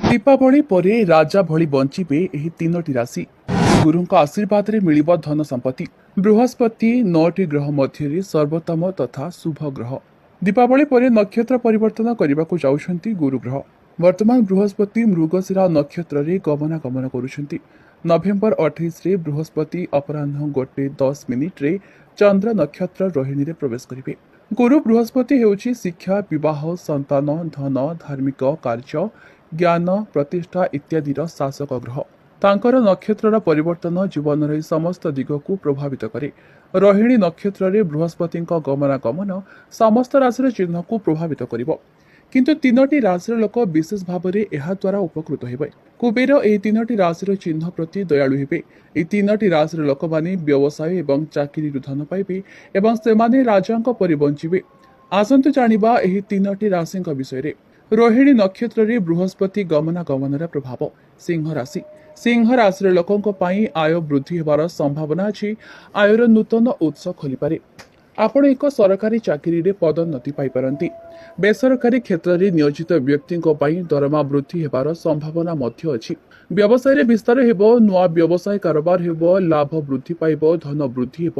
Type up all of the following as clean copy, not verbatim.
दीपावली परे राजा भଳି बंचिबे ଏହି ତିନୋଟି ରାଶି। ଗୁରୁଙ୍କ ଆଶୀର୍ବାଦରେ ମିଳିବ ଧନ ସମ୍ପତ୍ତି। ବୃହସ୍ପତି 9ଟି ଗ୍ରହ ମଧ୍ୟରେ ସର୍ବୋତ୍ତମ ତଥା ଶୁଭ ଗ୍ରହ। ଦୀପାବଳି ପରେ ନକ୍ଷତ୍ର ପରିବର୍ତ୍ତନ କରିବାକୁ ଯାଉଛନ୍ତି ଗୁରୁ ଗ୍ରହ। ବର୍ତ୍ତମାନ ବୃହସ୍ପତି ମୃଗଶିରା ନକ୍ଷତ୍ରରେ ଗମନାଗମନ କରୁଛନ୍ତି। ନଭେମ୍ବର 28ରେ ବୃହସ୍ପତି ଅପରାହ୍ନ 1:10 ଚନ୍ଦ୍ର ନକ୍ଷତ୍ର ରୋହିଣୀରେ ପ୍ରବେଶ କରିବେ। ଗୁରୁ ବୃହସ୍ପତି ହେଉଛି ଶିକ୍ଷା, ବିବାହ, ସନ୍ତାନ, ଧନ, ଧାର୍ମିକ କାର୍ଯ୍ୟ, ଜ୍ଞାନ, ପ୍ରତିଷ୍ଠା ଇତ୍ୟାଦିର ଶାସକ ଗ୍ରହ। ତାଙ୍କର ନକ୍ଷତ୍ରର ପରିବର୍ତ୍ତନ ଜୀବନର ଏହି ସମସ୍ତ ଦିଗକୁ ପ୍ରଭାବିତ କରେ। ରୋହିଣୀ ନକ୍ଷତ୍ରରେ ବୃହସ୍ପତିଙ୍କ ଗମନାଗମନ ସମସ୍ତ ରାଶିର ଚିହ୍ନକୁ ପ୍ରଭାବିତ କରିବ। କିନ୍ତୁ ତିନୋଟି ରାଶିର ଲୋକ ବିଶେଷ ଭାବରେ ଏହାଦ୍ୱାରା ଉପକୃତ ହେବେ। କୁବେର ଏହି ତିନୋଟି ରାଶିର ଚିହ୍ନ ପ୍ରତି ଦୟାଳୁ ହେବେ। ଏହି ତିନୋଟି ରାଶିର ଲୋକମାନେ ବ୍ୟବସାୟ ଏବଂ ଚାକିରିରୁ ଧନ ପାଇବେ ଏବଂ ସେମାନେ ରାଜାଙ୍କ ପରି ବଞ୍ଚିବେ। ଆସନ୍ତୁ ଜାଣିବା ଏହି ତିନୋଟି ରାଶିଙ୍କ ବିଷୟରେ। ରୋହିଣୀ ନକ୍ଷତ୍ରରେ ବୃହସ୍ପତି ଗମନାଗମନର ପ୍ରଭାବ। ସିଂହ ରାଶି। ସିଂହ ରାଶିର ଲୋକଙ୍କ ପାଇଁ ଆୟ ବୃଦ୍ଧି ହେବାର ସମ୍ଭାବନା ଅଛି। ଆୟର ନୂତନ ଉତ୍ସ ଖୋଲିପାରେ। ଆପଣ ଏକ ସରକାରୀ ଚାକିରିରେ ପଦୋନ୍ନତି ପାଇପାରନ୍ତି। ବେସରକାରୀ କ୍ଷେତ୍ରରେ ନିୟୋଜିତ ବ୍ୟକ୍ତିଙ୍କ ପାଇଁ ଦରମା ବୃଦ୍ଧି ହେବାର ସମ୍ଭାବନା ମଧ୍ୟ ଅଛି। ବ୍ୟବସାୟରେ ବିସ୍ତାର ହେବ, ନୂଆ ବ୍ୟବସାୟ କାରବାର ହେବ, ଲାଭ ବୃଦ୍ଧି ପାଇବ, ଧନ ବୃଦ୍ଧି ହେବ,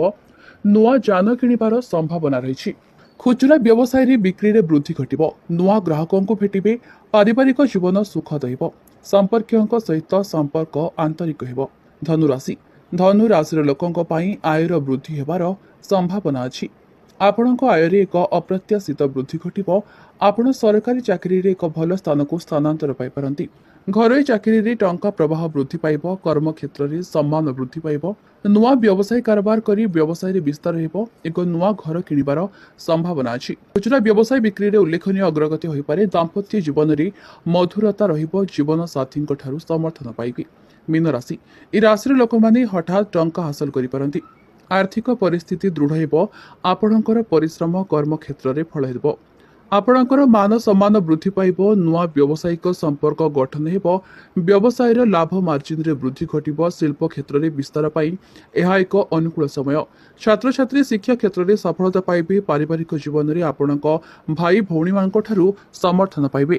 ନୂଆ ଯାନ କିଣିବାର ସମ୍ଭାବନା ରହିଛି। ଖୁଚୁରା ବ୍ୟବସାୟରେ ବିକ୍ରିରେ ବୃଦ୍ଧି ଘଟିବ, ନୂଆ ଗ୍ରାହକଙ୍କୁ ଭେଟିବେ, ପାରିବାରିକ ଜୀବନ ସୁଖଦ ହେବ, ସମ୍ପର୍କୀୟଙ୍କ ସହିତ ସମ୍ପର୍କ ଆନ୍ତରିକ ହେବ। ଧନୁରାଶି। ଧନୁ ରାଶିର ଲୋକଙ୍କ ପାଇଁ ଆୟର ବୃଦ୍ଧି ହେବାର ସମ୍ଭାବନା ଅଛି। ଆପଣଙ୍କ ଆୟରେ ଏକ ଅପ୍ରତ୍ୟାଶିତ ବୃଦ୍ଧି ଘଟିବ। ଆପଣ ସରକାରୀ ଚାକିରିରେ ଏକ ଭଲ ସ୍ଥାନକୁ ସ୍ଥାନାନ୍ତର ପାଇପାରନ୍ତି। ଘରୋଇ ଚାକିରିରେ ଟଙ୍କା ପ୍ରବାହ ବୃଦ୍ଧି ପାଇବ, କର୍ମକ୍ଷେତ୍ରରେ ସମ୍ମାନ ବୃଦ୍ଧି ପାଇବ, ନୂଆ ବ୍ୟବସାୟ କାରବାର କରି ବ୍ୟବସାୟରେ ବିସ୍ତାର ହେବ, ଏକ ନୂଆ ଘର କିଣିବାର ସମ୍ଭାବନା ଅଛି। ଖୁଚୁରା ବ୍ୟବସାୟ ବିକ୍ରିରେ ଉଲ୍ଲେଖନୀୟ ଅଗ୍ରଗତି ହୋଇପାରେ। ଦାମ୍ପତ୍ୟ ଜୀବନରେ ମଧୁରତା ରହିବ, ଜୀବନ ସାଥୀଙ୍କ ଠାରୁ ସମର୍ଥନ ପାଇବେ। ମୀନ ରାଶି। ଏହି ରାଶିର ଲୋକମାନେ ହଠାତ୍ ଟଙ୍କା ହାସଲ କରିପାରନ୍ତି। ଆର୍ଥିକ ପରିସ୍ଥିତି ଦୃଢ଼ ହେବ। ଆପଣଙ୍କର ପରିଶ୍ରମ କର୍ମକ୍ଷେତ୍ରରେ ଫଳ ହେବ। ଆପଣଙ୍କର ମାନ ସମ୍ମାନ ବୃଦ୍ଧି ପାଇବ, ନୂଆ ବ୍ୟବସାୟିକ ସମ୍ପର୍କ ଗଠନ ହେବ, ବ୍ୟବସାୟର ଲାଭ ମାର୍ଜିନରେ ବୃଦ୍ଧି ଘଟିବ, ଶିଳ୍ପ କ୍ଷେତ୍ରରେ ବିସ୍ତାର ପାଇଁ ଏହା ଏକ ଅନୁକୂଳ ସମୟ। ଛାତ୍ରଛାତ୍ରୀ ଶିକ୍ଷା କ୍ଷେତ୍ରରେ ସଫଳତା ପାଇବେ। ପାରିବାରିକ ଜୀବନରେ ଆପଣଙ୍କ ଭାଇ ଭଉଣୀମାନଙ୍କ ଠାରୁ ସମର୍ଥନ ପାଇବେ।